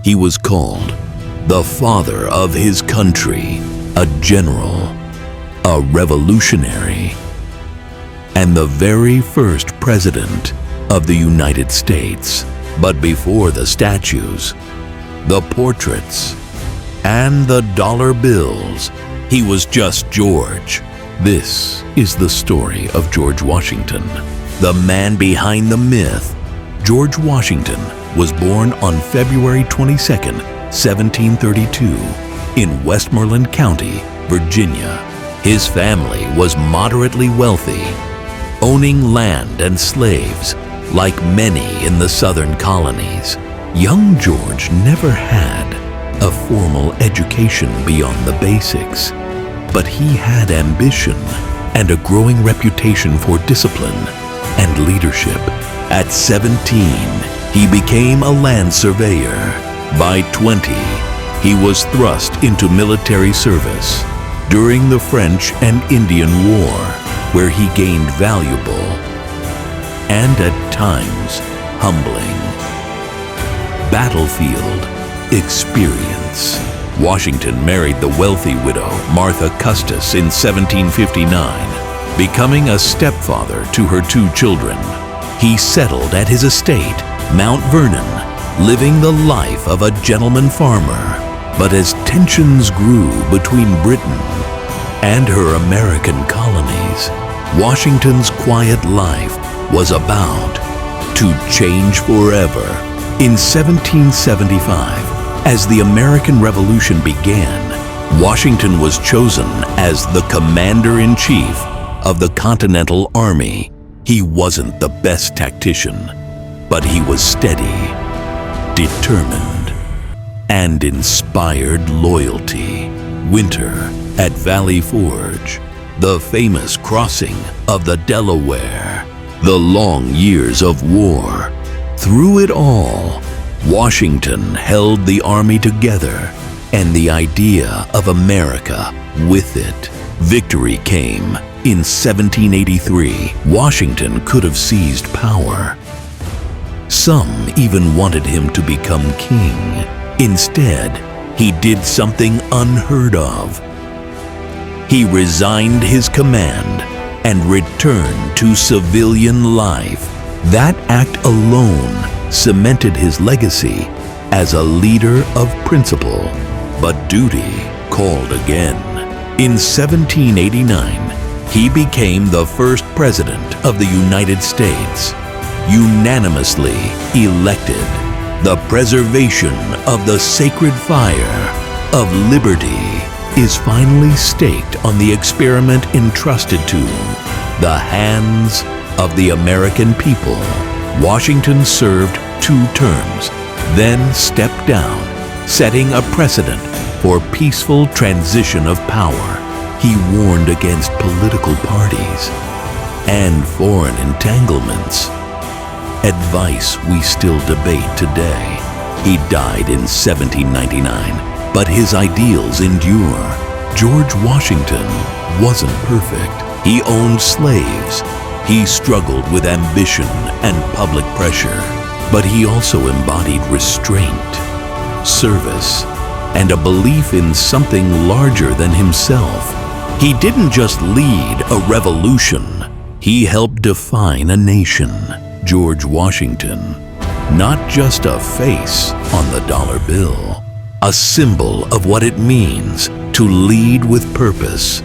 He was called the father of his country, a general, a revolutionary, and the very first president of the United States. But before the statues, the portraits, and the dollar bills, he was just George. This is the story of George Washington, the man behind the myth. George Washington was born on February 22, 1732, in Westmoreland County, Virginia. His family was moderately wealthy, owning land and slaves, like many in the southern colonies. Young George never had a formal education beyond the basics, but he had ambition and a growing reputation for discipline and leadership. At 17, he became a land surveyor. By 20, he was thrust into military service during the French and Indian War, where he gained valuable and at times humbling battlefield experience. Washington married the wealthy widow Martha Custis in 1759, becoming a stepfather to her 2 children. He settled at his estate, Mount Vernon, living the life of a gentleman farmer. But as tensions grew between Britain and her American colonies, Washington's quiet life was about to change forever. In 1775, as the American Revolution began, Washington was chosen as the commander-in-chief of the Continental Army. He wasn't the best tactician, but he was steady, determined, and inspired loyalty. Winter at Valley Forge, the famous crossing of the Delaware, the long years of war. Through it all, Washington held the army together and the idea of America with it. Victory came in 1783. Washington could have seized power. Some even wanted him to become king. Instead, he did something unheard of. He resigned his command and returned to civilian life. That act alone cemented his legacy as a leader of principle. But duty called again. In 1789, he became the first president of the United States, unanimously elected. The preservation of the sacred fire of liberty is finally staked on the experiment entrusted to the hands of the American people. Washington served 2 terms, then stepped down, setting a precedent for peaceful transition of power. He warned against political parties and foreign entanglements, advice we still debate today. He died in 1799, but his ideals endure. George Washington wasn't perfect. He owned slaves. He struggled with ambition and public pressure, but he also embodied restraint, service, and a belief in something larger than himself. He didn't just lead a revolution, he helped define a nation. George Washington, not just a face on the dollar bill, a symbol of what it means to lead with purpose,